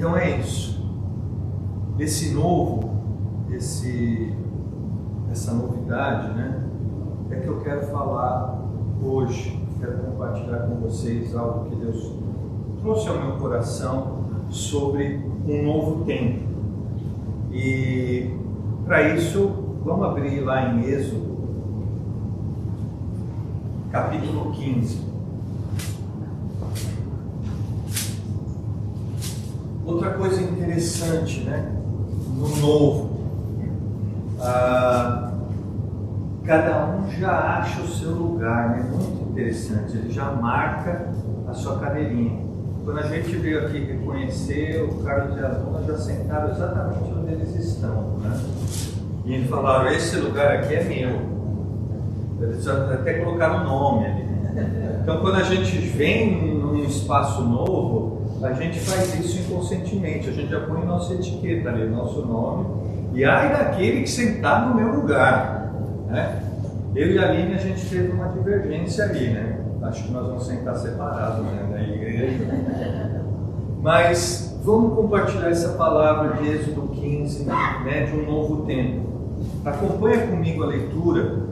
Então é isso. Essa novidade, né, é que eu quero falar hoje. Quero compartilhar com vocês algo que Deus trouxe ao meu coração sobre um novo tempo. E para isso, vamos abrir lá em Êxodo, capítulo 15. Outra coisa interessante, né, no novo, cada um já acha o seu lugar, né? Muito interessante, ele já marca a sua cadeirinha. Quando a gente veio aqui reconhecer, o Carlos e a Luna já sentaram exatamente onde eles estão, né? E eles falaram, esse lugar aqui é meu. Eles até colocaram o nome ali. Então quando a gente vem num espaço novo, a gente faz isso inconscientemente, a gente já põe nossa etiqueta ali, nosso nome, e ai daquele que sentar no meu lugar, né? Eu e a Aline, a gente teve uma divergência ali, né? Acho que nós vamos sentar separados, né, na igreja. Mas vamos compartilhar essa palavra de Êxodo 15, né, de um novo tempo. Acompanha comigo a leitura.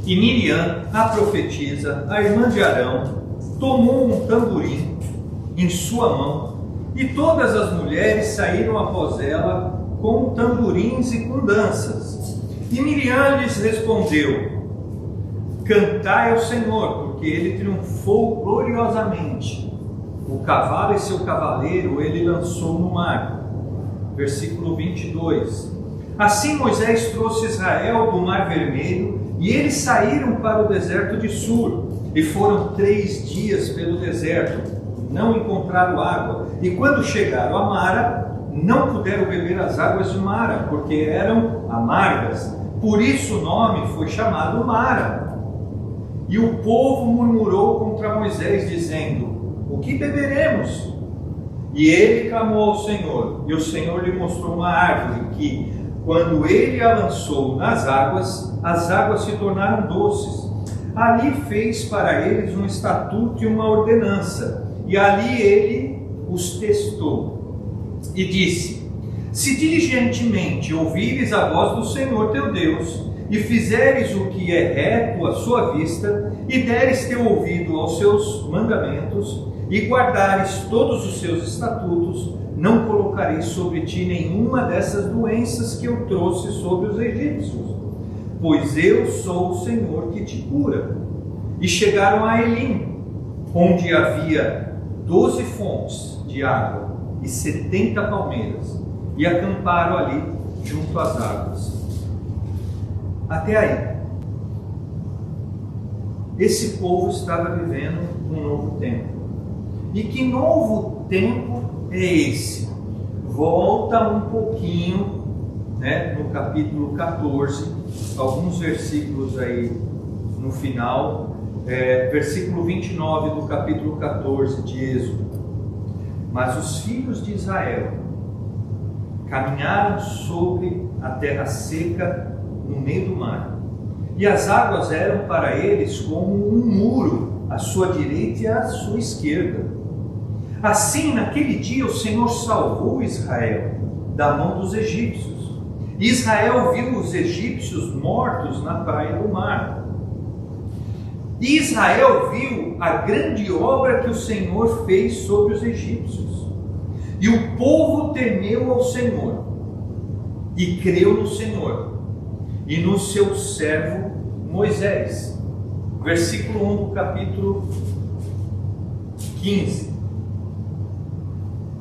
E Miriam, a profetisa, a irmã de Arão, tomou um tamborim em sua mão, e todas as mulheres saíram após ela com tamborins e com danças. E Miriam lhes respondeu: cantai ao Senhor, porque ele triunfou gloriosamente. O cavalo e seu cavaleiro ele lançou no mar. Versículo 22. Assim Moisés trouxe Israel do mar vermelho, e eles saíram para o deserto de Sur, e foram 3 dias pelo deserto. Não encontraram água, e quando chegaram a Mara, não puderam beber as águas de Mara, porque eram amargas. Por isso o nome foi chamado Mara. E o povo murmurou contra Moisés, dizendo: o que beberemos? E ele clamou ao Senhor, e o Senhor lhe mostrou uma árvore que, quando ele a lançou nas águas, as águas se tornaram doces. Ali fez para eles um estatuto e uma ordenança, e ali ele os testou. E disse: se diligentemente ouvires a voz do Senhor teu Deus, e fizeres o que é reto à sua vista, e deres teu ouvido aos seus mandamentos, e guardares todos os seus estatutos, não colocarei sobre ti nenhuma dessas doenças que eu trouxe sobre os egípcios, pois eu sou o Senhor que te cura. E chegaram a Elim, onde havia 12 fontes de água e 70 palmeiras, e acamparam ali junto às águas. Até aí, esse povo estava vivendo um novo tempo. E que novo tempo é esse? Volta um pouquinho, né, no capítulo 14, alguns versículos aí no final, versículo 29 do capítulo 14 de Êxodo. Mas os filhos de Israel caminharam sobre a terra seca no meio do mar, e as águas eram para eles como um muro à sua direita e à sua esquerda. Assim, naquele dia, o Senhor salvou Israel da mão dos egípcios. Israel viu os egípcios mortos na praia do mar. E Israel viu a grande obra que o Senhor fez sobre os egípcios. E o povo temeu ao Senhor e creu no Senhor e no seu servo Moisés. Versículo 1 do capítulo 15.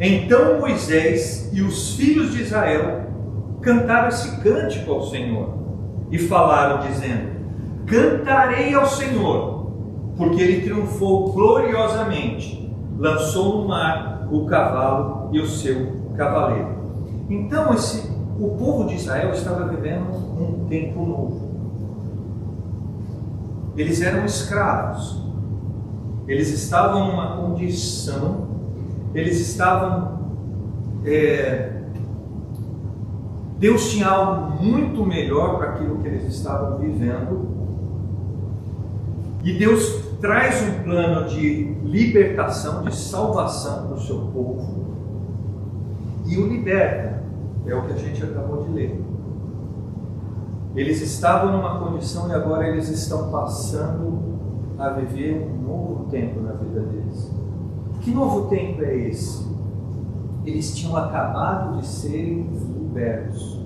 Então Moisés e os filhos de Israel cantaram esse cântico ao Senhor e falaram, dizendo: cantarei ao Senhor, porque ele triunfou gloriosamente, lançou no mar o cavalo e o seu cavaleiro. Então o povo de Israel estava vivendo um tempo novo. Eles eram escravos, eles estavam numa condição, eles estavam, Deus tinha algo muito melhor para aquilo que eles estavam vivendo, e Deus traz um plano de libertação, de salvação para o seu povo, e o liberta. É o que a gente acabou de ler. Eles estavam numa condição e agora eles estão passando a viver um novo tempo na vida deles. Que novo tempo é esse? Eles tinham acabado de ser libertos.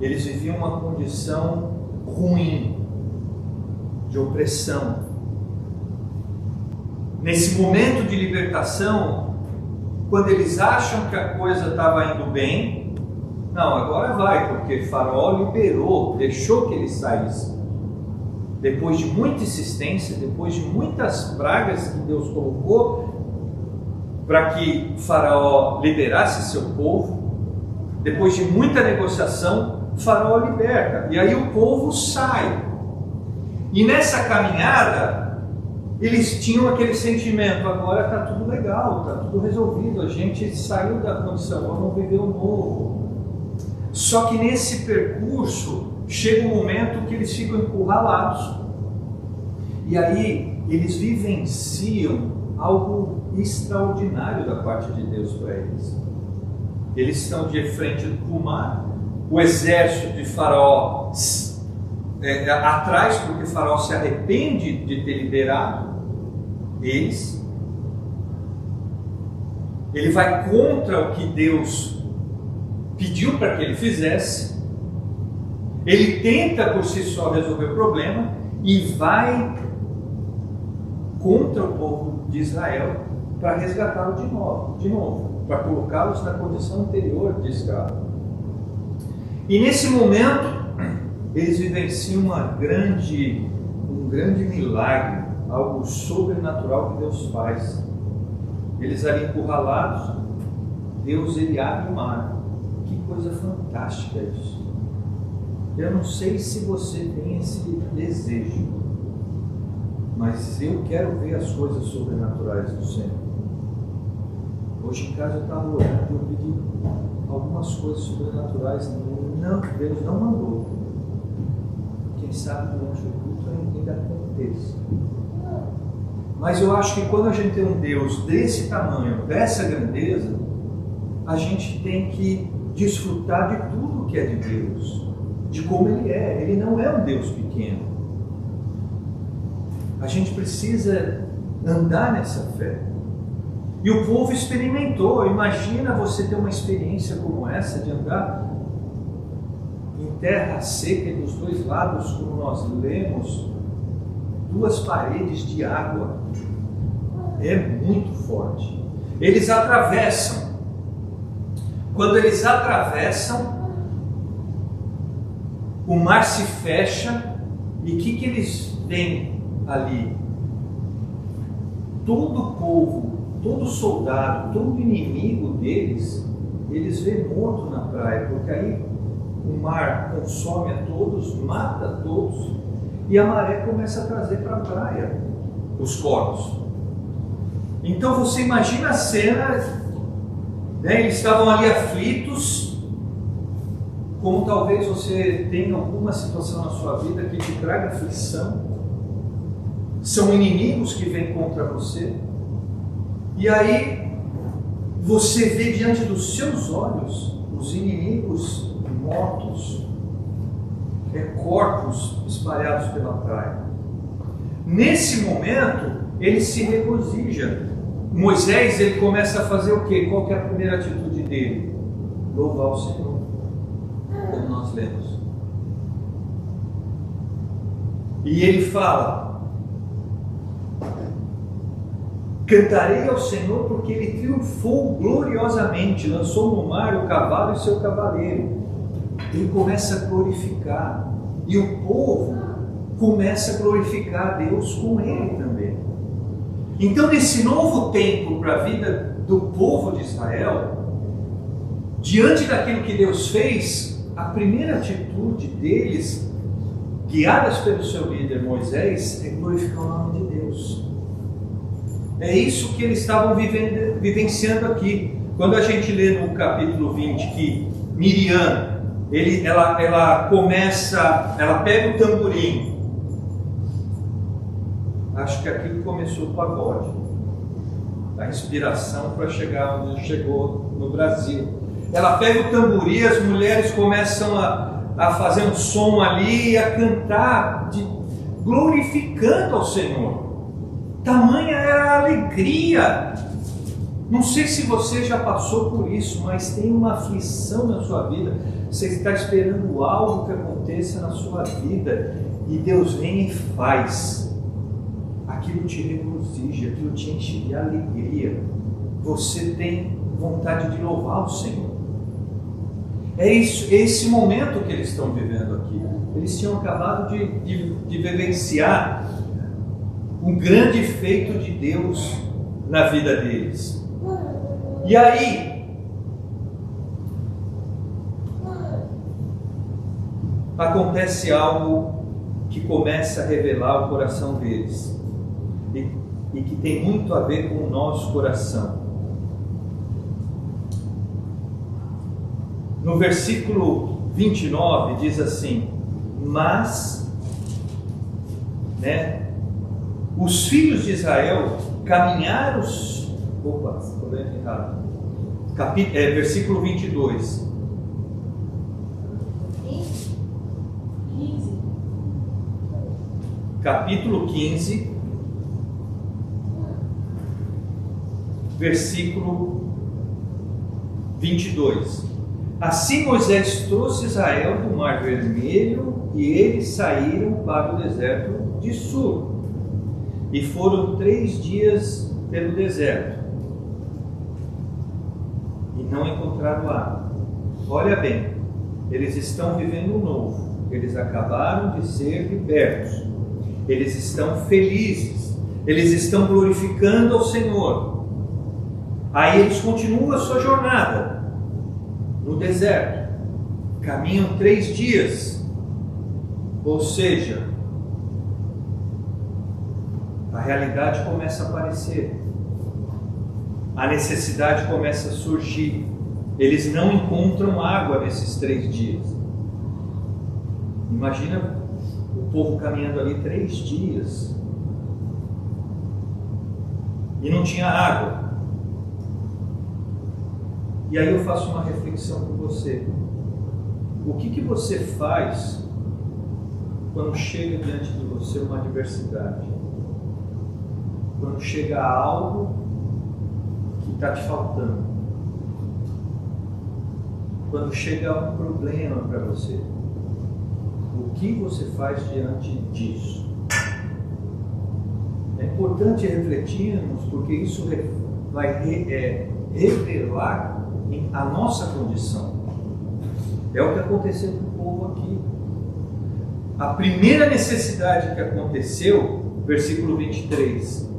Eles viviam uma condição ruim, de opressão. Nesse momento de libertação, quando eles acham que a coisa estava indo bem, não, agora vai, porque Faraó liberou, deixou que eles saíssem. Depois de muita insistência, depois de muitas pragas que Deus colocou para que Faraó liberasse seu povo, depois de muita negociação, Faraó liberta, e aí o povo sai. E nessa caminhada, eles tinham aquele sentimento: agora está tudo legal, está tudo resolvido, a gente saiu da condição, vamos viver o novo. Só que nesse percurso, chega um momento que eles ficam encurralados, e aí eles vivenciam algo extraordinário da parte de Deus para eles. Eles estão de frente para o mar, o exército de Faraó atrás, porque Faraó se arrepende de ter liberado eles. Ele vai contra o que Deus pediu para que ele fizesse. Ele tenta por si só resolver o problema e vai contra o povo de Israel para resgatá-lo de novo, para colocá-los na condição anterior de escravo. E nesse momento, eles vivenciam um grande milagre, algo sobrenatural que Deus faz. Eles ali encurralados, Deus ele abre o mar. Que coisa fantástica isso. Eu não sei se você tem esse desejo, mas eu quero ver as coisas sobrenaturais do Senhor. Hoje em casa eu estava orando e eu pedi algumas coisas sobrenaturais. Não, Deus não mandou. Quem sabe durante o culto ainda aconteça. Mas eu acho que quando a gente tem um Deus desse tamanho, dessa grandeza, a gente tem que desfrutar de tudo que é de Deus, de como Ele é. Ele não é um Deus pequeno. A gente precisa andar nessa fé. E o povo experimentou. Imagina você ter uma experiência como essa, de andar em terra seca e dos dois lados, como nós lemos, duas paredes de água. É muito forte. Eles atravessam. Quando eles atravessam, o mar se fecha. E o que eles veem ali? Todo povo, todo soldado, todo inimigo deles, eles vêem morto na praia, porque aí o mar consome a todos, mata a todos, e a maré começa a trazer para a praia os corpos. Então você imagina a cena, né? Eles estavam ali aflitos, como talvez você tenha alguma situação na sua vida que te traga aflição. São inimigos que vêm contra você. E aí você vê diante dos seus olhos os inimigos mortos, corpos espalhados pela praia. Nesse momento, ele se regozija. Moisés, ele começa a fazer o quê? Qual que é a primeira atitude dele? Louvar o Senhor, como nós lemos. E ele fala: cantarei ao Senhor porque Ele triunfou gloriosamente, lançou no mar o cavalo e seu cavaleiro. Ele começa a glorificar, e o povo começa a glorificar a Deus com ele também. Então, nesse novo tempo para a vida do povo de Israel, diante daquilo que Deus fez, a primeira atitude deles, guiadas pelo seu líder Moisés, é glorificar o nome de Deus. É isso que eles estavam vivenciando aqui. Quando a gente lê no capítulo 20 que Miriam, ela pega o tamborim. Acho que aqui começou o pagode. a inspiração para chegar onde chegou no Brasil. Ela pega o tamborim, as mulheres começam a fazer um som ali, a cantar, glorificando ao Senhor. Tamanha era a alegria. Não sei se você já passou por isso, mas tem uma aflição na sua vida. Você está esperando algo que aconteça na sua vida e Deus vem e faz. Aquilo te regozija, aquilo te enche de alegria. Você tem vontade de louvar o Senhor. É esse momento que eles estão vivendo aqui. Eles tinham acabado de vivenciar um grande feito de Deus na vida deles. E aí, acontece algo que começa a revelar o coração deles e que tem muito a ver com o nosso coração. No versículo 29 diz assim: mas, os filhos de Israel caminharam. Opa, estou lendo errado. Versículo 22. 15. Capítulo 15, versículo 22. Assim Moisés trouxe Israel do Mar Vermelho e eles saíram para o deserto de Sur. E foram 3 dias pelo deserto e não encontraram água. Olha bem, eles estão vivendo um novo. Eles acabaram de ser libertos. Eles estão felizes. Eles estão glorificando ao Senhor. Aí eles continuam a sua jornada no deserto. Caminham 3 dias. Ou seja, a realidade começa a aparecer. A necessidade começa a surgir. Eles não encontram água nesses 3 dias. Imagina o povo caminhando ali 3 dias e não tinha água. E aí eu faço uma reflexão com você. O que você faz quando chega diante de você uma adversidade? Quando chega algo que está te faltando? Quando chega um problema para você? O que você faz diante disso? É importante refletirmos, porque isso vai revelar a nossa condição. É o que aconteceu com o povo aqui. A primeira necessidade que aconteceu, versículo 23.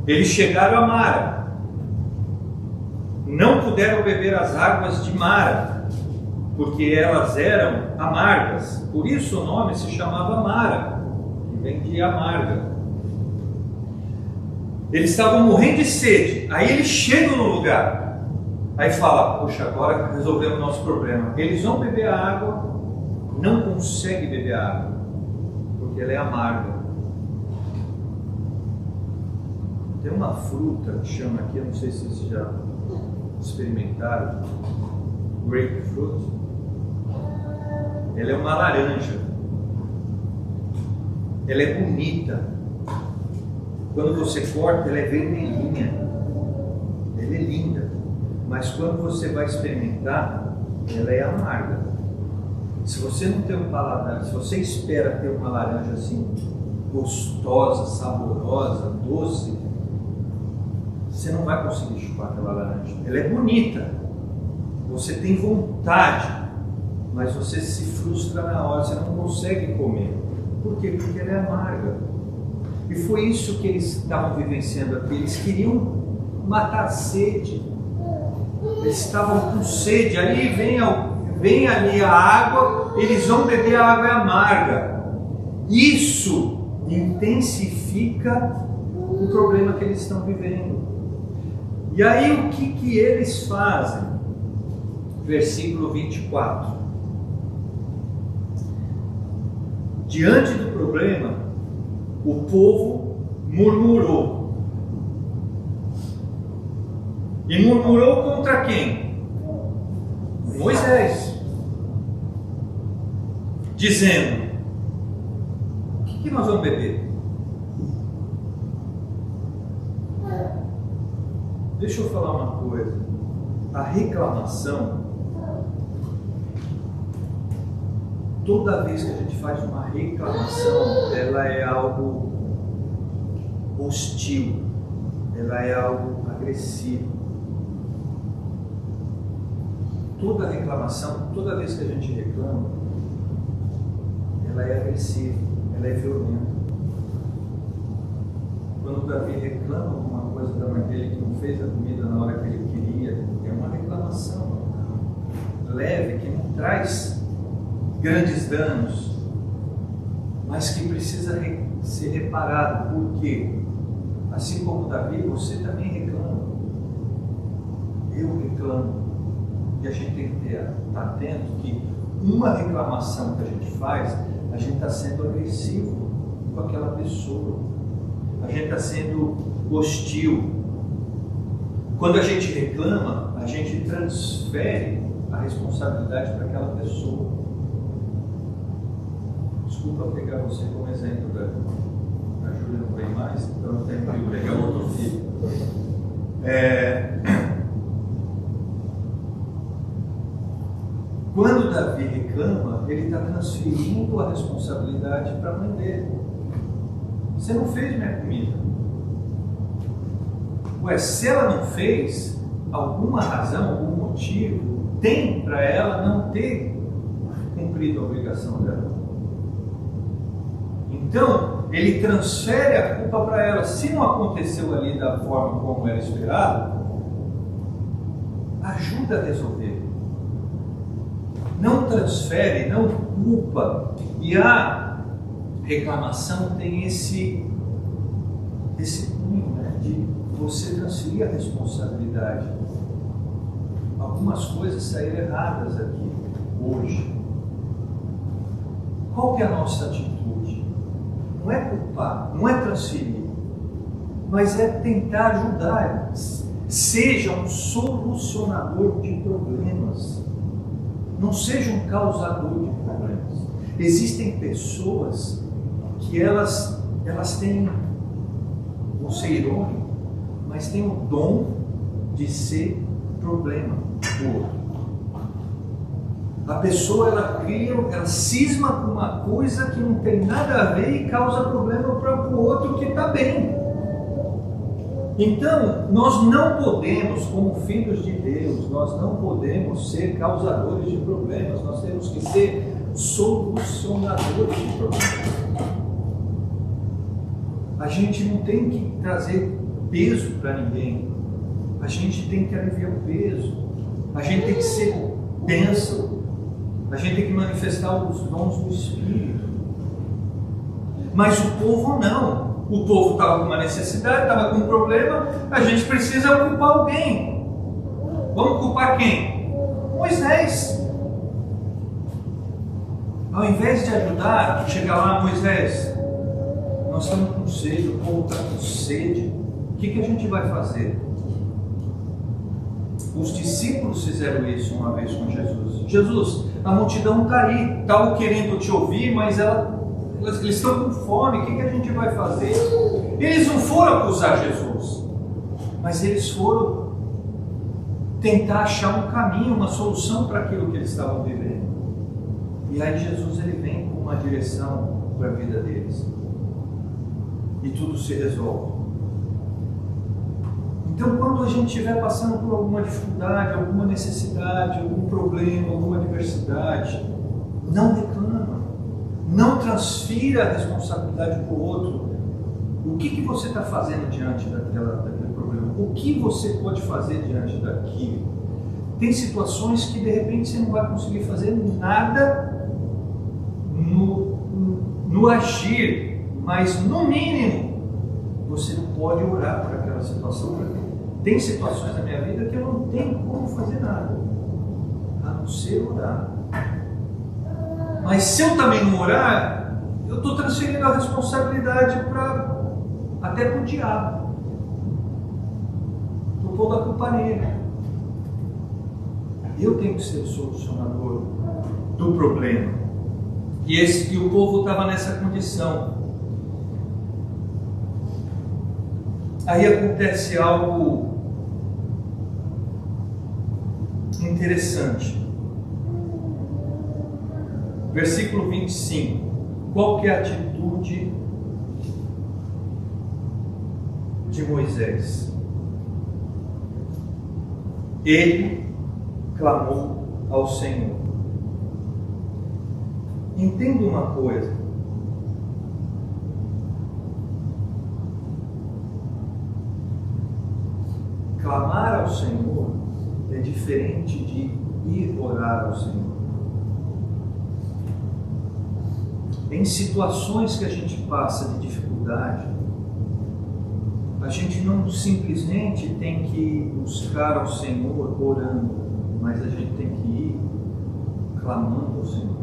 Eles chegaram a Mara. Não puderam beber as águas de Mara, porque elas eram amargas. Por isso o nome se chamava Mara, que vem de amarga. Eles estavam morrendo de sede. Aí eles chegam no lugar. Aí fala: puxa, agora resolvemos o nosso problema. Eles vão beber a água, não conseguem beber a água, porque ela é amarga. Tem uma fruta que chama aqui, eu não sei se vocês já experimentaram, grapefruit. Ela é uma laranja. Ela é bonita. Quando você corta, ela é vermelhinha. Ela é linda. Mas quando você vai experimentar, ela é amarga. Se você não tem um paladar, se você espera ter uma laranja assim, gostosa, saborosa, doce, você não vai conseguir chupar aquela laranja. Ela é bonita. Você tem vontade, mas você se frustra na hora, você não consegue comer. Por quê? Porque ela é amarga. E foi isso que eles estavam vivenciando aqui. Eles queriam matar a sede. Eles estavam com sede. Ali vem ali a água, eles vão beber a água amarga. Isso intensifica o problema que eles estão vivendo. E aí o que eles fazem? Versículo 24. Diante do problema, o povo murmurou. E murmurou contra quem? Moisés. Dizendo: o que nós vamos beber? Deixa eu falar uma coisa. A reclamação, toda vez que a gente faz uma reclamação, ela é algo hostil, ela é algo agressivo. Toda reclamação, toda vez que a gente reclama, ela é agressiva, ela é violenta. Quando Davi reclama alguma coisa da mãe dele, que não fez a comida na hora que ele queria, é uma reclamação leve, que não traz grandes danos, mas que precisa ser reparado. Por quê? Assim como Davi, você também reclama. Eu reclamo. E a gente tem que estar atento que uma reclamação que a gente faz, a gente está sendo agressivo com aquela pessoa. A gente está sendo hostil. Quando a gente reclama, a gente transfere a responsabilidade para aquela pessoa. Desculpa pegar você como exemplo, a Júlia não vem mais, então eu tenho que pegar outro filho. Quando Davi reclama, ele está transferindo a responsabilidade para a mãe dele. Você não fez minha comida. Ué, se ela não fez, alguma razão, algum motivo, tem para ela não ter cumprido a obrigação dela. Então, ele transfere a culpa para ela. Se não aconteceu ali da forma como era esperado, ajuda a resolver. Não transfere, não culpa. E a reclamação tem esse cunho, né, de você transferir a responsabilidade. Algumas coisas saíram erradas aqui, hoje. Qual que é a nossa atitude? Não é culpar, não é transferir, mas é tentar ajudar. Seja um solucionador de problemas. Não seja um causador de problemas. Existem pessoas que elas têm, vou ser irônico, mas têm o dom de ser problema do outro. A pessoa, ela cisma com uma coisa que não tem nada a ver e causa problema para o outro que está bem. Então, nós não podemos, como filhos de Deus, nós não podemos ser causadores de problemas, nós temos que ser solucionadores de problemas. A gente não tem que trazer peso para ninguém, a gente tem que aliviar o peso, a gente tem que ser bênção, a gente tem que manifestar os dons do Espírito. Mas o povo não. O povo estava com uma necessidade, estava com um problema, a gente precisa culpar alguém. Vamos culpar quem? Moisés. Ao invés de ajudar, chegar lá, Moisés, nós estamos com sede, o povo está com sede, o que a gente vai fazer? Os discípulos fizeram isso uma vez com Jesus. Jesus, a multidão está aí, estavam querendo te ouvir, mas eles estão com fome, o que a gente vai fazer? Eles não foram acusar Jesus, mas eles foram tentar achar um caminho, uma solução para aquilo que eles estavam vivendo. E aí Jesus, ele vem com uma direção para a vida deles. E tudo se resolve. Então, quando a gente estiver passando por alguma dificuldade, alguma necessidade, algum problema, alguma adversidade, não reclama, não transfira a responsabilidade para o outro. O que você está fazendo diante daquele problema? O que você pode fazer diante daquilo? Tem situações que de repente você não vai conseguir fazer nada no agir, mas no mínimo você pode orar por aquela situação. Tem situações na minha vida que eu não tenho como fazer nada, a não ser orar. Mas se eu também não orar, eu estou transferindo a responsabilidade até para o diabo. Estou estou pondo a culpa nele. Eu tenho que ser o solucionador do problema. E o povo estava nessa condição. Aí acontece algo interessante. Versículo 25. Qual que é a atitude de Moisés? Ele clamou ao Senhor. Entenda uma coisa. Clamar ao Senhor é diferente de ir orar ao Senhor. Em situações que a gente passa de dificuldade, a gente não simplesmente tem que buscar ao Senhor orando, mas a gente tem que ir clamando ao Senhor.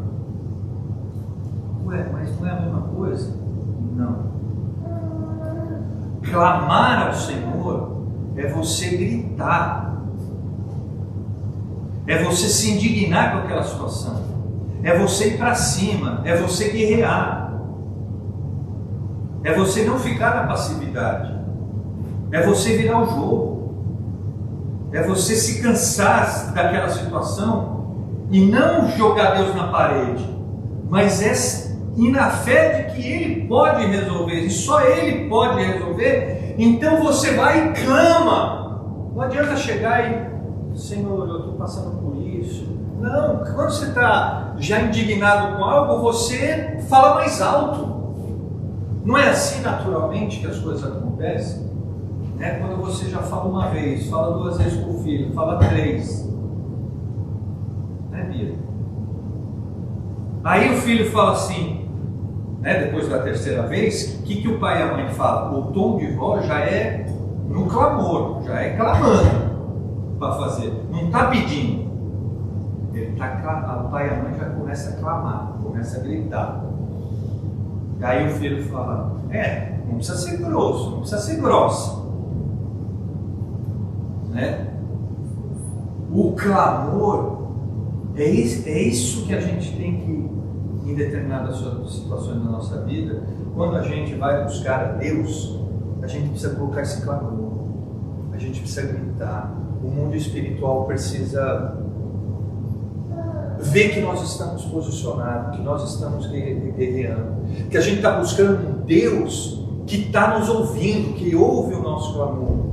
Ué, mas não é a mesma coisa? Não. Clamar ao Senhor é você gritar, é você se indignar com aquela situação, é você ir para cima, é você guerrear, é você não ficar na passividade, é você virar o jogo, é você se cansar daquela situação e não jogar Deus na parede, mas é ir na fé de que Ele pode resolver, e só Ele pode resolver. Então você vai e clama. Não adianta chegar e, Senhor, eu estou passando por isso. Não, quando você está já indignado com algo, você fala mais alto. Não é assim naturalmente que as coisas acontecem? Né? Quando você já fala uma vez, fala duas vezes com o filho, fala três. Né, Bia? Aí o filho fala assim, né, depois da terceira vez, o que o pai e a mãe falam? O tom de voz já é no clamor, já é clamando para fazer, não está pedindo. O pai e a mãe já começa a clamar, começa a gritar. E aí o filho fala, não precisa ser grosso, não precisa ser grossa. Né? O clamor é isso que a gente tem que, em determinadas situações da nossa vida, quando a gente vai buscar a Deus, a gente precisa colocar esse clamor, a gente precisa gritar. O mundo espiritual precisa ver que nós estamos posicionados, que nós estamos guerreando, que a gente está buscando um Deus que está nos ouvindo, que ouve o nosso clamor.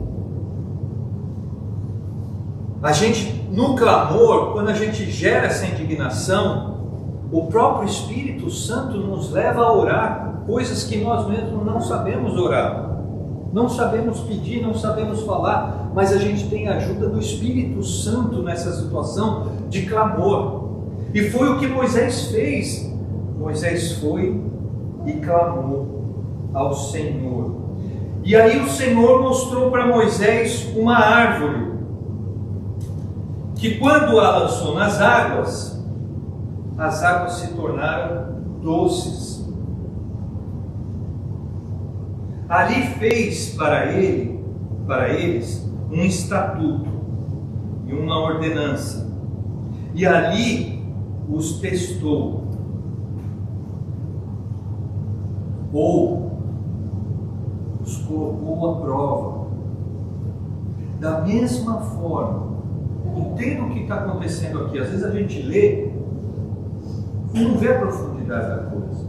A gente, no clamor, quando a gente gera essa indignação, o próprio Espírito Santo nos leva a orar coisas que nós mesmos não sabemos orar, não sabemos pedir, não sabemos falar, mas a gente tem a ajuda do Espírito Santo nessa situação de clamor. E foi o que Moisés fez. Moisés foi e clamou ao Senhor. E aí o Senhor mostrou para Moisés uma árvore, que quando a lançou nas águas, as águas se tornaram doces. Ali fez para eles um estatuto e uma ordenança, e ali os testou, ou os colocou à prova. Da mesma forma, entenda o que está acontecendo aqui. Às vezes a gente lê e não vê a profundidade da coisa.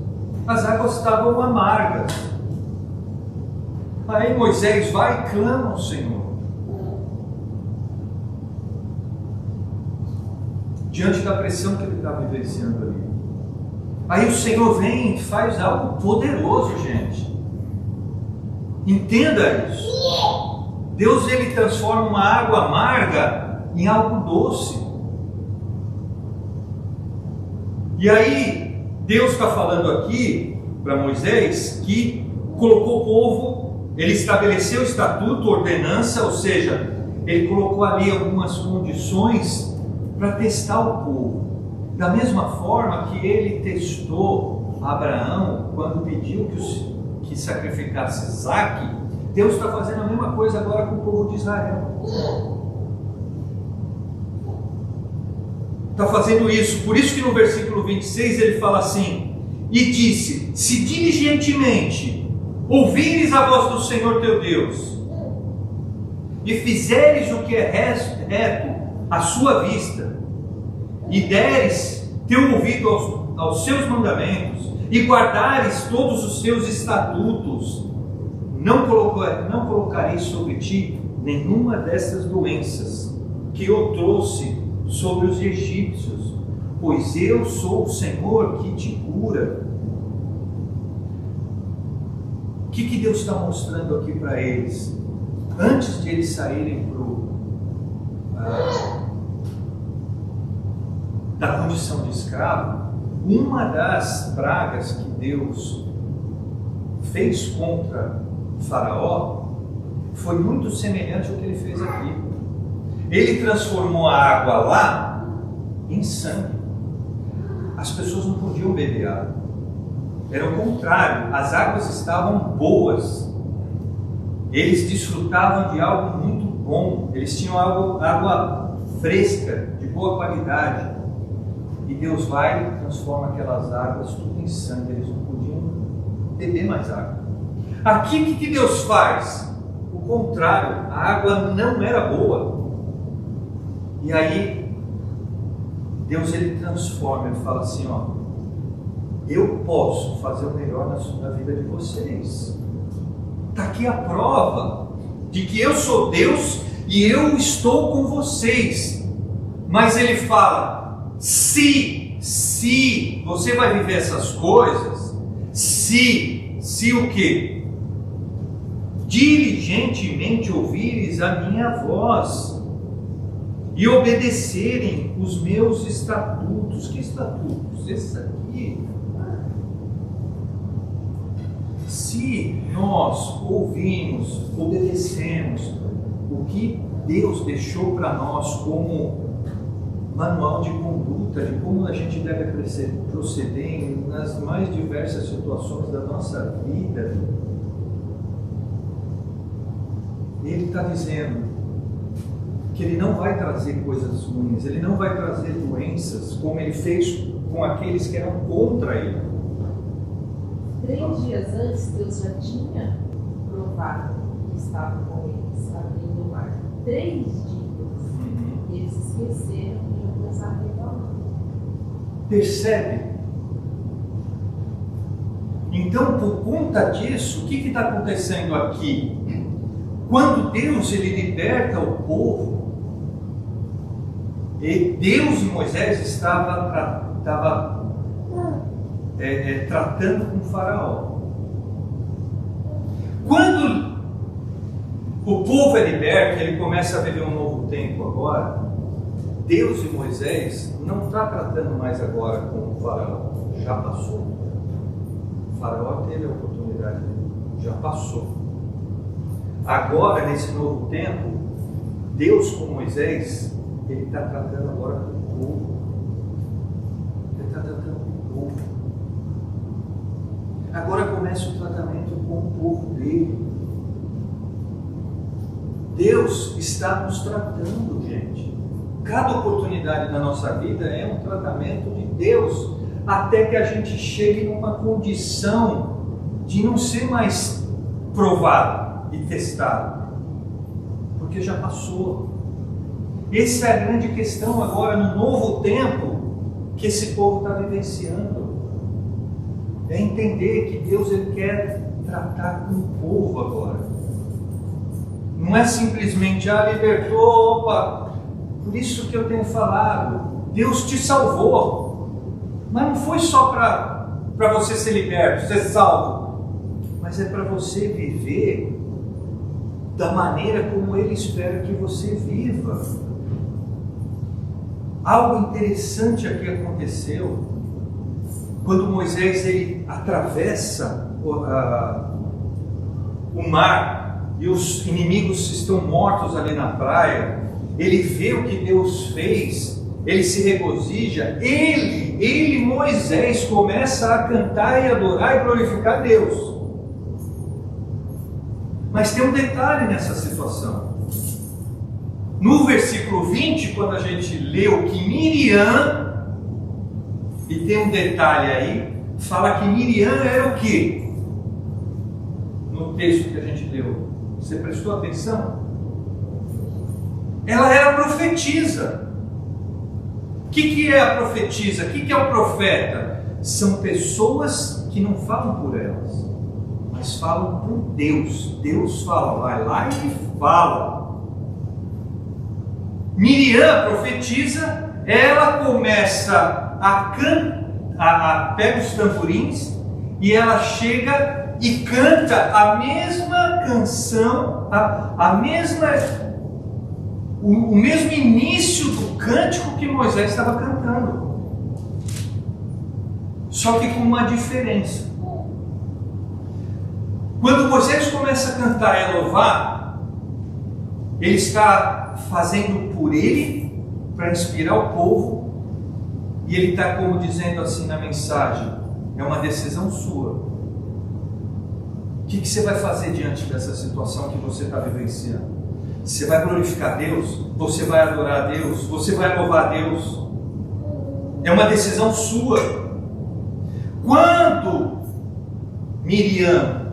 As águas estavam amargas. Aí Moisés vai e clama ao Senhor, diante da pressão que ele está vivenciando ali. Aí o Senhor vem e faz algo poderoso, gente. Entenda isso. Deus, ele transforma uma água amarga em algo doce. E aí Deus está falando aqui para Moisés que colocou o povo, ele estabeleceu o estatuto, ordenança, ou seja, ele colocou ali algumas condições para testar o povo. Da mesma forma que ele testou Abraão quando pediu que sacrificasse Isaque, Deus está fazendo a mesma coisa agora com o povo de Israel. Está fazendo isso. Por isso que no versículo 26 ele fala assim: e disse, se diligentemente ouvires a voz do Senhor teu Deus, e fizeres o que é reto à sua vista, e deres teu ouvido aos seus mandamentos, e guardares todos os seus estatutos, não colocarei sobre ti nenhuma dessas doenças que eu trouxe sobre os egípcios, pois eu sou o Senhor que te cura. O que Deus está mostrando aqui para eles? Antes de eles saírem da condição de escravo, uma das pragas que Deus fez contra Faraó foi muito semelhante ao que ele fez aqui. Ele transformou a água lá em sangue. As pessoas não podiam beber água. Era o contrário, as águas estavam boas. Eles desfrutavam de algo muito bom. Eles tinham água fresca, de boa qualidade. E Deus vai e transforma aquelas águas tudo em sangue. Eles não podiam beber mais água. Aqui o que Deus faz? O contrário, a água não era boa. E aí Deus ele transforma, ele fala assim, eu posso fazer o melhor na vida de vocês. Está aqui a prova de que eu sou Deus e eu estou com vocês. Mas ele fala, se você vai viver essas coisas, se o quê? Diligentemente ouvires a minha voz e obedecerem os meus estatutos. Que estatutos? Esses aqui. Se nós ouvimos, obedecemos o que Deus deixou para nós como manual de conduta, de como a gente deve proceder nas mais diversas situações da nossa vida, Ele está dizendo que Ele não vai trazer coisas ruins, Ele não vai trazer doenças como Ele fez com aqueles que eram contra Ele. 3 dias antes, Deus já tinha provado que estava com eles, abrindo o mar. 3 dias. E eles esqueceram e iam começar a reclamar. Percebe? Então, por conta disso, o que está acontecendo aqui? Quando Deus ele liberta o povo, e Deus e Moisés estavam tratando com o faraó. Quando o povo é liberto, ele começa a viver um novo tempo agora, Deus e Moisés não está tratando mais agora com o faraó, já passou. O faraó teve a oportunidade, já passou. Agora, nesse novo tempo, Deus com Moisés, Ele está tratando agora com o povo. Ele está tratando com o povo. Agora começa o tratamento com o povo dele. Deus está nos tratando, gente. Cada oportunidade na nossa vida é um tratamento de Deus, até que a gente chegue numa condição de não ser mais provado e testado, porque já passou. Essa é a grande questão agora no novo tempo que esse povo está vivenciando. É entender que Deus ele quer tratar com o povo agora. Não é simplesmente libertou, opa. Por isso que eu tenho falado, Deus te salvou, mas não foi só para você ser liberto, ser salvo, mas é para você viver da maneira como Ele espera que você viva. Algo interessante aqui aconteceu quando Moisés ele atravessa o mar e os inimigos estão mortos ali na praia. Ele vê o que Deus fez, ele se regozija, ele Moisés começa a cantar e adorar e glorificar Deus. Mas tem um detalhe nessa situação. No versículo 20, quando a gente leu que Miriam, e tem um detalhe aí, fala que Miriam era o quê? No texto que a gente leu. Você prestou atenção? Ela era profetisa. O que é a profetisa? O que é o profeta? São pessoas que não falam por elas, mas falam por Deus. Deus fala, vai lá e fala. Miriam, profetiza, ela começa pega os tamborins e ela chega e canta a mesma canção, o mesmo início do cântico que Moisés estava cantando. Só que com uma diferença. Quando Moisés começa a cantar e louvar, ele está fazendo por ele, para inspirar o povo, e ele está como dizendo assim na mensagem, é uma decisão sua. O que você vai fazer diante dessa situação que você está vivenciando? Você vai glorificar Deus? Você vai adorar a Deus? Você vai louvar a Deus? É uma decisão sua. Quando Miriam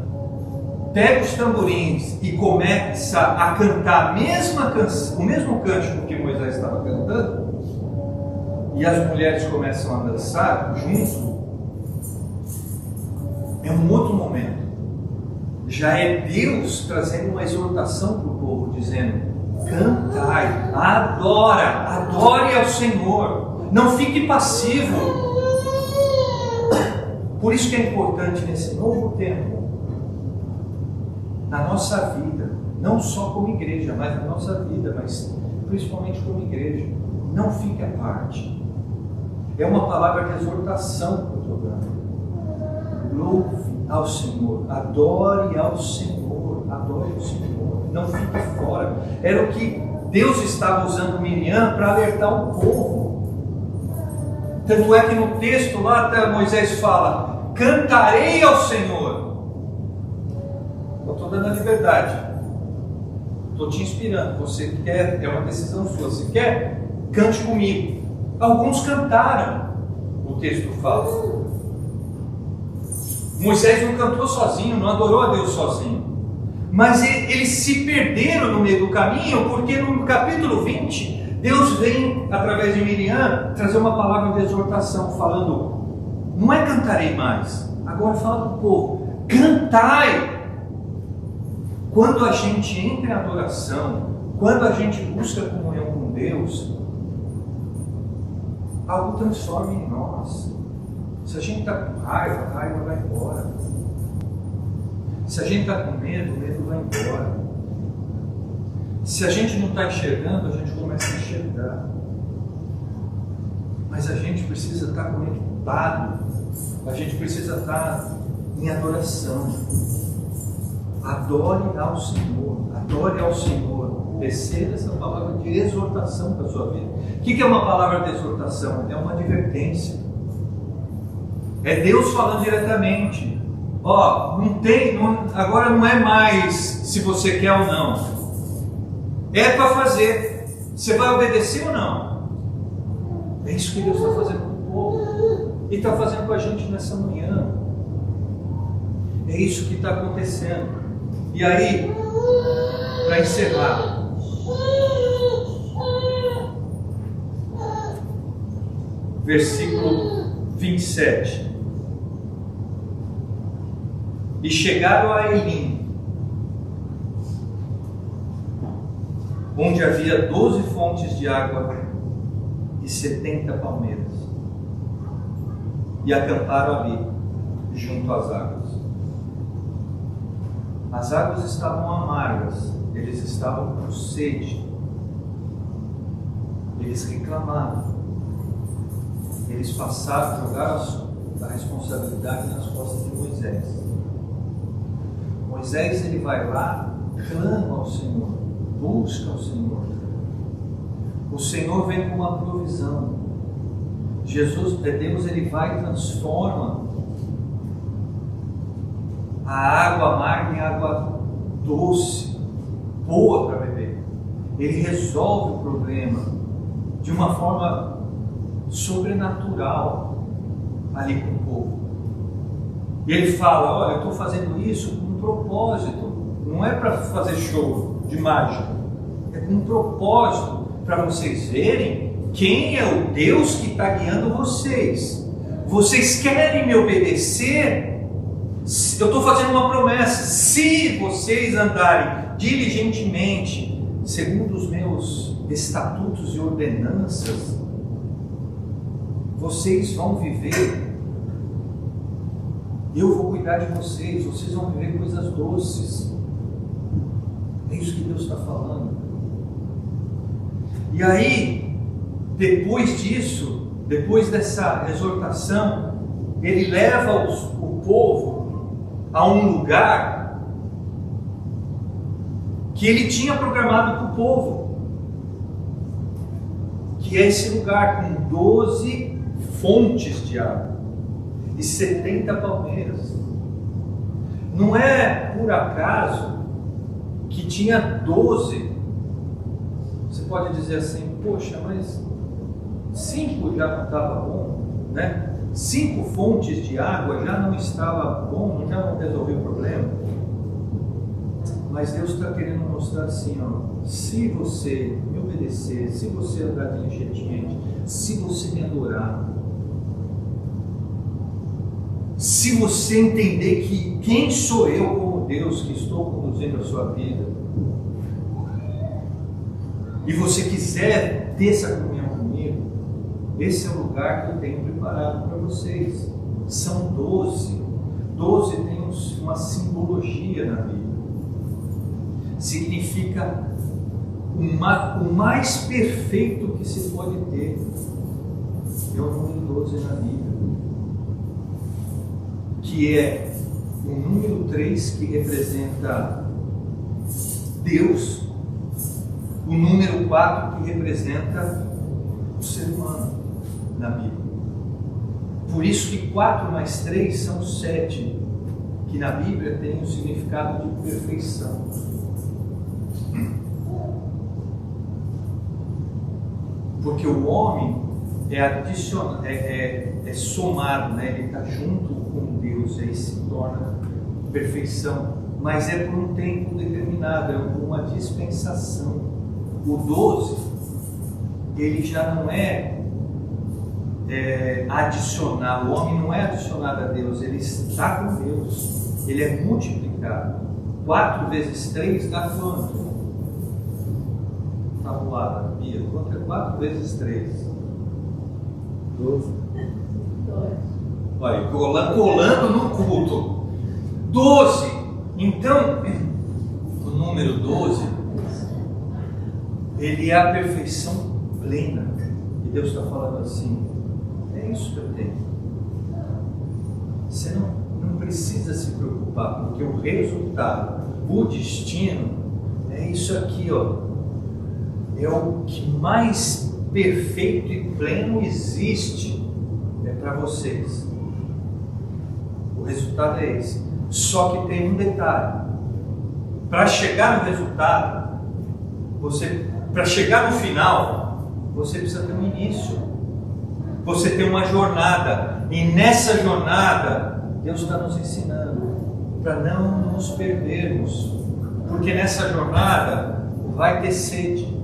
pega os tamborins e começa a cantar a mesma canção, o mesmo cântico que Moisés estava cantando, e as mulheres começam a dançar junto, é um outro momento. Já é Deus trazendo uma exortação para o povo, dizendo: cantai, adore ao Senhor, não fique passivo. Por isso que é importante nesse novo tempo, na nossa vida, não só como igreja, mas na nossa vida, mas principalmente como igreja, não fique à parte. É uma palavra de exortação que eu estou dando. Louve ao Senhor, adore ao Senhor, não fique fora. Era o que Deus estava usando Miriam para alertar o povo. Tanto é que no texto lá Moisés fala: cantarei ao Senhor. Eu estou dando a liberdade, estou te inspirando. Você quer, é uma decisão sua. Se quer, cante comigo. Alguns cantaram, o texto fala. Moisés não cantou sozinho, não adorou a Deus sozinho, mas eles se perderam no meio do caminho, porque no capítulo 20 Deus vem através de Miriam trazer uma palavra de exortação, falando: não é cantarei mais, agora fala para o povo, cantai. Quando a gente entra em adoração, quando a gente busca comunhão com Deus, algo transforma em nós. Se a gente está com raiva, a raiva vai embora. Se a gente está com medo, o medo vai embora. Se a gente não está enxergando, a gente começa a enxergar. Mas a gente precisa estar conectado. A gente precisa estar em adoração. Adore ao Senhor. Adore ao Senhor. Receba essa palavra de exortação para a sua vida. O que é uma palavra de exortação? É uma advertência. É Deus falando diretamente. Agora não é mais se você quer ou não. É para fazer. Você vai obedecer ou não? É isso que Deus está fazendo com o povo. E está fazendo com a gente nessa manhã. É isso que está acontecendo. E aí, para encerrar, versículo 27. E chegaram a Elim, onde havia 12 fontes de água e 70 palmeiras, e acamparam ali, junto às águas. As águas estavam amargas, eles estavam com sede, eles reclamaram, eles passaram, jogaram a responsabilidade nas costas de Moisés. Moisés, ele vai lá, clama ao Senhor, busca ao Senhor. O Senhor vem com uma provisão. Deus, ele vai e transforma a água amarga em água doce, boa para beber. Ele resolve o problema de uma forma sobrenatural ali com o povo. E ele fala: olha, eu estou fazendo isso com um propósito, não é para fazer show de mágica, é com um propósito, para vocês verem quem é o Deus que está guiando vocês. Vocês querem me obedecer? Eu estou fazendo uma promessa: se vocês andarem diligentemente segundo os meus estatutos e ordenanças, vocês vão viver. Eu vou cuidar de vocês, vocês vão viver coisas doces. É isso que Deus está falando. E aí, depois disso, depois dessa exortação, ele leva o povo a um lugar que ele tinha programado para o povo, que é esse lugar com 12 fontes de água e 70 palmeiras. Não é por acaso que tinha 12. Você pode dizer assim: poxa, mas 5 já não estava bom, né? 5 fontes de água já não estava bom, já não resolveu o problema. Mas Deus está querendo mostrar assim, ó: se você me obedecer, se você andar diligentemente, se você me adorar, se você entender que quem sou eu como Deus que estou conduzindo a sua vida, e você quiser ter essa comunhão comigo, esse é o lugar que eu tenho preparado para vocês. São 12. 12 tem uma simbologia na Bíblia. Significa o mais perfeito que se pode ter. É o número 12 na Bíblia, que é o número 3, que representa Deus, o número 4, que representa o ser humano na Bíblia. Por isso que 4 mais 3 são 7, que na Bíblia tem o significado de perfeição. Porque o homem é somado, né? Ele está junto com Deus, aí se torna perfeição, mas é por um tempo determinado, é uma dispensação. O 12, ele já não é adicionado, o homem não é adicionado a Deus, ele está com Deus, ele é multiplicado. 4 vezes 3 dá quanto? Tabuada, Bia, quanto é 4 vezes 3? 12. Olha, colando no culto. 12. Então, o número 12, ele é a perfeição plena. E Deus está falando assim: é isso que eu tenho. Você não precisa se preocupar, porque o resultado, o destino, é isso aqui, ó. É o que mais perfeito e pleno existe, é para vocês. O resultado é esse. Só que tem um detalhe: para chegar no resultado, para chegar no final, você precisa ter um início, você tem uma jornada, e nessa jornada Deus está nos ensinando para não nos perdermos, porque nessa jornada vai ter sede,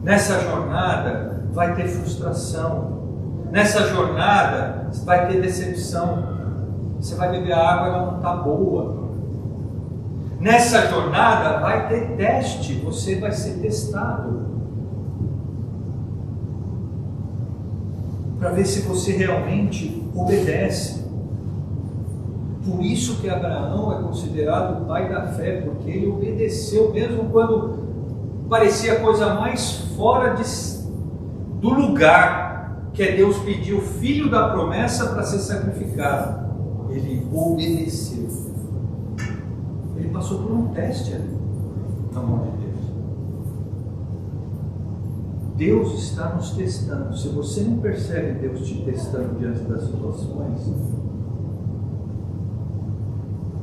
nessa jornada vai ter frustração, nessa jornada vai ter decepção. Você vai beber a água, ela não está boa. Nessa jornada vai ter teste, você vai ser testado para ver se você realmente obedece. Por isso que Abraão é considerado o pai da fé, porque ele obedeceu mesmo quando parecia a coisa mais fora do lugar, que é Deus pedir o filho da promessa para ser sacrificado. Ele obedeceu. Ele passou por um teste ali, na mão de Deus. Deus está nos testando. Se você não percebe Deus te testando diante das situações,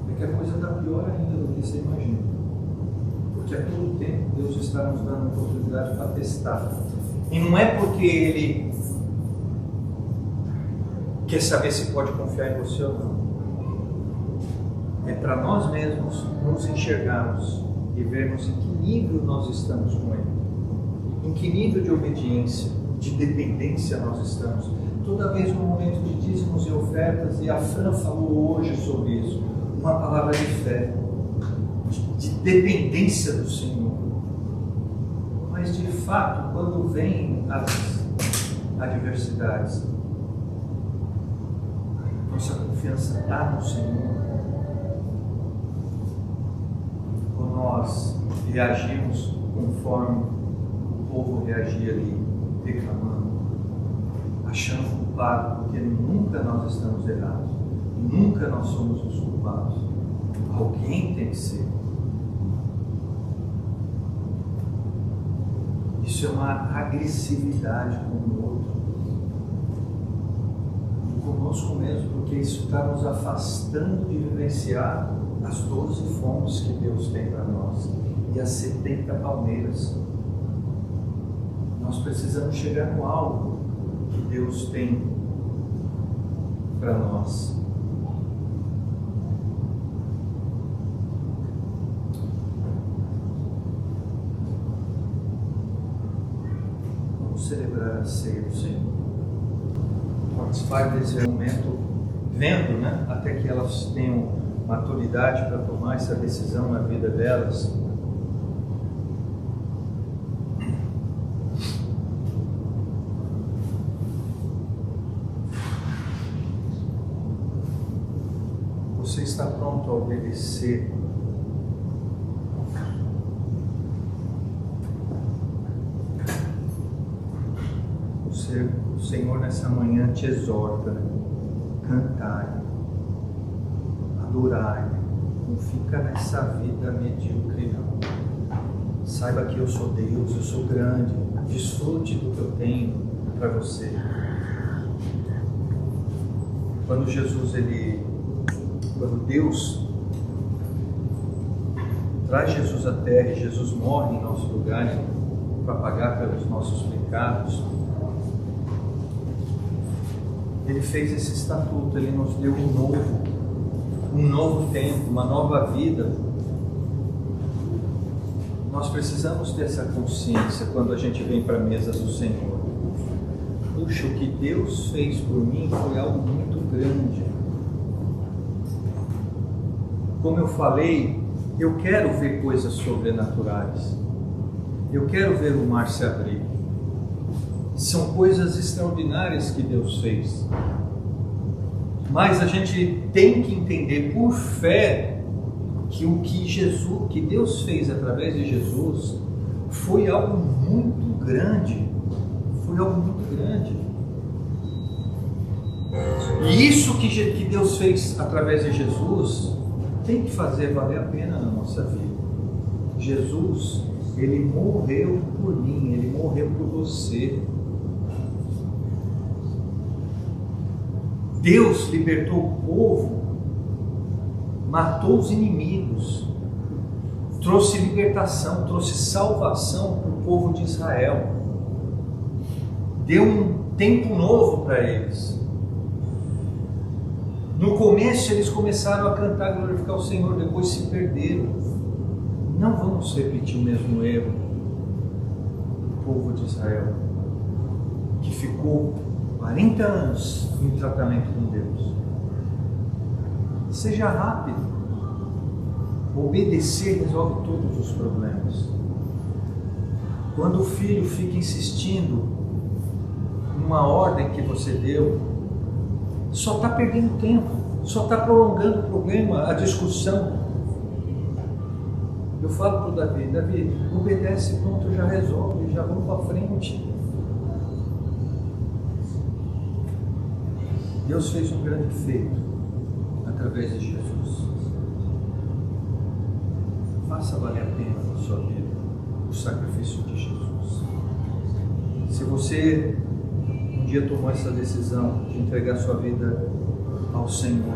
é que a coisa está pior ainda do que você imagina. Porque a todo tempo Deus está nos dando a oportunidade para testar. E não é porque Ele quer saber se pode confiar em você ou não. É para nós mesmos nos enxergarmos e vermos em que nível nós estamos com Ele. Em que nível de obediência, de dependência nós estamos. Toda vez no momento de dízimos e ofertas, e a Fran falou hoje sobre isso, uma palavra de fé, de dependência do Senhor. Mas de fato, quando vem as adversidades, nossa confiança está no Senhor. Ou nós reagimos conforme o povo reagia ali, reclamando, achando culpado, porque nunca nós estamos errados, nunca nós somos os culpados. Alguém tem que ser. Isso é uma agressividade com o outro, e conosco mesmo, porque isso está nos afastando de vivenciar as 12 fontes que Deus tem para nós e as 70 palmeiras. Nós precisamos chegar no alvo que Deus tem para nós. Vamos celebrar a ceia do Senhor. Participar desse momento, vendo, né, até que elas tenham maturidade para tomar essa decisão na vida delas. Você está pronto a obedecer? O Senhor nessa manhã te exorta: cantai, adorai, não fica nessa vida medíocre não. Saiba que eu sou Deus, eu sou grande, desfrute do que eu tenho para você. Quando Deus traz Jesus à terra e Jesus morre em nosso lugar para pagar pelos nossos pecados, Ele fez esse estatuto, Ele nos deu um novo tempo, uma nova vida. Nós precisamos ter essa consciência quando a gente vem para a mesa do Senhor. Puxa, o que Deus fez por mim foi algo muito grande. Como eu falei, eu quero ver coisas sobrenaturais. Eu quero ver o mar se abrir. São coisas extraordinárias que Deus fez. Mas a gente tem que entender por fé que o que Deus fez através de Jesus foi algo muito grande. Foi algo muito grande. E isso que Deus fez através de Jesus tem que fazer valer a pena na nossa vida. Jesus, Ele morreu por mim, Ele morreu por você. Deus libertou o povo, matou os inimigos, trouxe libertação, trouxe salvação para o povo de Israel. Deu um tempo novo para eles. No começo eles começaram a cantar, glorificar o Senhor, depois se perderam. Não vamos repetir o mesmo erro do povo de Israel, que ficou 40 anos em tratamento com Deus. Seja rápido. Obedecer resolve todos os problemas. Quando o filho fica insistindo numa ordem que você deu, só está perdendo tempo, só está prolongando o problema, a discussão. Eu falo para o Davi, obedece, pronto, já resolve, já vamos para frente. Deus fez um grande feito através de Jesus. Faça valer a pena na sua vida o sacrifício de Jesus. Se você um dia tomou essa decisão de entregar sua vida ao Senhor,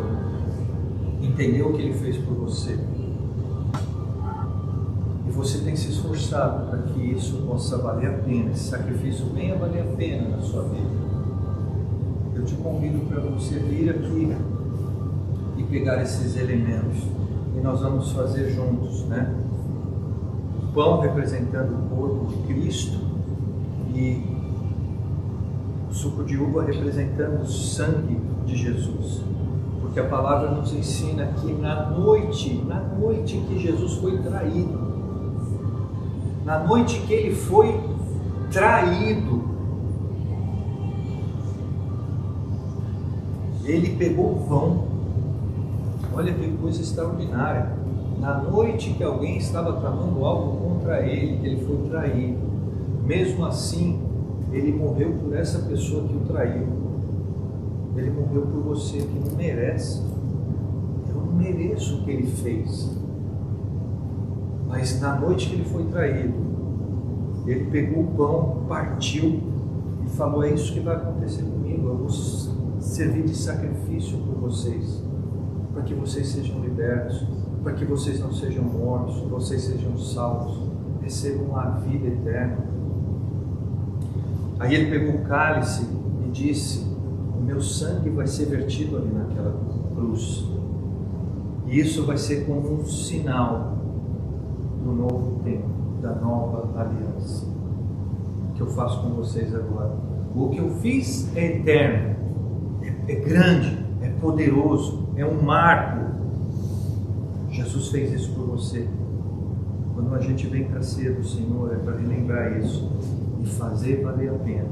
entendeu o que Ele fez por você, e você tem se esforçado para que isso possa valer a pena, esse sacrifício venha valer a pena na sua vida. Eu te convido para você vir aqui e pegar esses elementos, e nós vamos fazer juntos, né? O pão representando o corpo de Cristo e o suco de uva representando o sangue de Jesus. Porque a palavra nos ensina que na noite que Jesus foi traído, na noite que ele foi traído, ele pegou o pão. Olha que coisa extraordinária. Na noite que alguém estava tramando algo contra ele, que ele foi traído, mesmo assim, ele morreu por essa pessoa que o traiu. Ele morreu por você que não merece. Eu não mereço o que ele fez. Mas na noite que ele foi traído, ele pegou o pão, partiu e falou: é isso que vai acontecer comigo. Eu vou servir de sacrifício por vocês, para que vocês sejam libertos, para que vocês não sejam mortos, que vocês sejam salvos, recebam a vida eterna. Aí ele pegou o cálice e disse: o meu sangue vai ser vertido ali naquela cruz, e isso vai ser como um sinal do novo tempo, da nova aliança que eu faço com vocês agora. O que eu fiz é eterno, é grande, é poderoso, é um marco. Jesus fez isso por você. Quando a gente vem para a ceia do Senhor, é para relembrar isso e fazer valer a pena.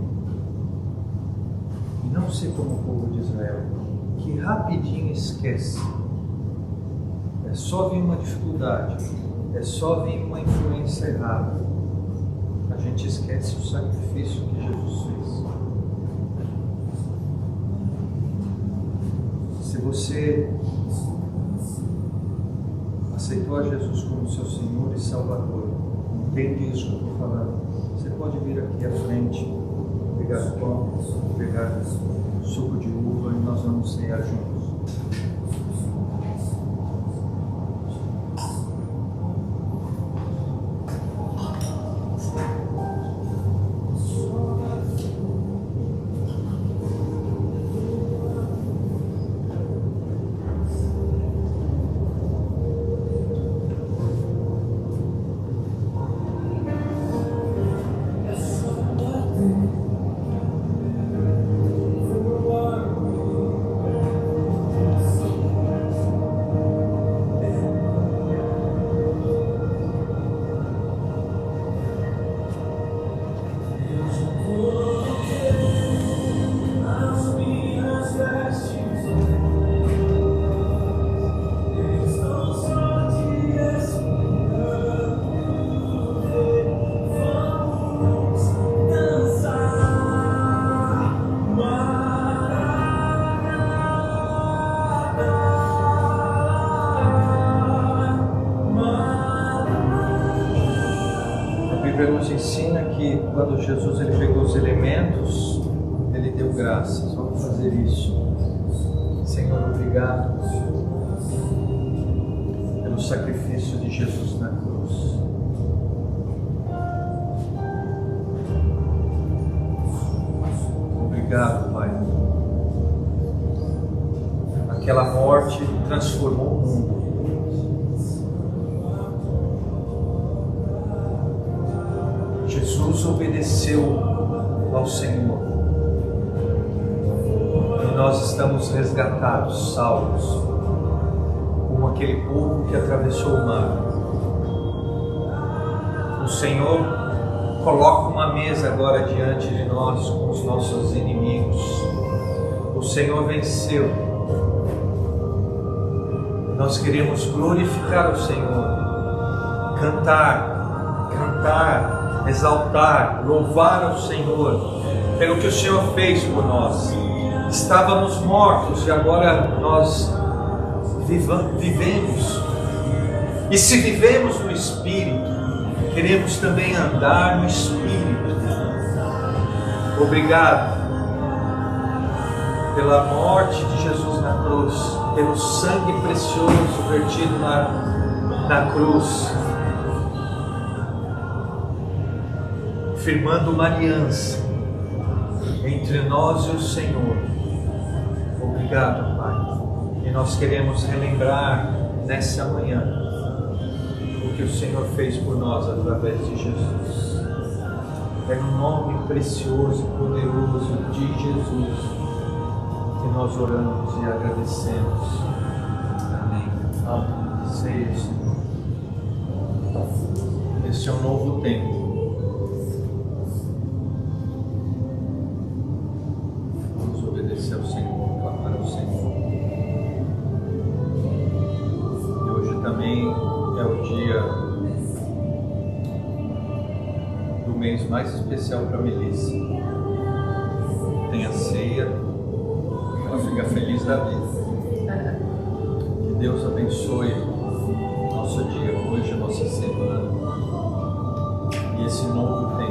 E não ser como o povo de Israel, que rapidinho esquece. É só vir uma dificuldade, é só vir uma influência errada, a gente esquece o sacrifício que Jesus fez. Se você aceitou a Jesus como seu Senhor e Salvador, entende isso que eu estou falando, você pode vir aqui à frente, pegar o pão, pegar o suco de uva, e nós vamos cear juntos. Nos ensina que quando Jesus ele pegou os elementos, ele deu graças. Vamos fazer isso. Senhor, obrigado pelo sacrifício de Jesus na cruz. Obrigado, Pai. Aquela morte transformou o mundo. Jesus obedeceu ao Senhor e nós estamos resgatados, salvos, como aquele povo que atravessou o mar. O Senhor coloca uma mesa agora diante de nós com os nossos inimigos. O Senhor venceu. Nós queremos glorificar o Senhor, cantar, exaltar, louvar ao Senhor pelo que o Senhor fez por nós. Estávamos mortos e agora nós vivemos. E se vivemos no Espírito, queremos também andar no Espírito. Obrigado pela morte de Jesus na cruz, pelo sangue precioso vertido na cruz. firmando uma aliança entre nós e o Senhor. Obrigado, Pai. E nós queremos relembrar nessa manhã o que o Senhor fez por nós através de Jesus. É no nome precioso e poderoso de Jesus que nós oramos e agradecemos. Amém. Amém. Seja, Senhor. Este é um novo tempo. Vamos obedecer ao Senhor, clamar ao Senhor. E hoje também é o dia do mês mais especial para a Melissa. Tem a ceia, ela fica feliz da vida. Que Deus abençoe nosso dia, hoje, a nossa semana. E esse novo tempo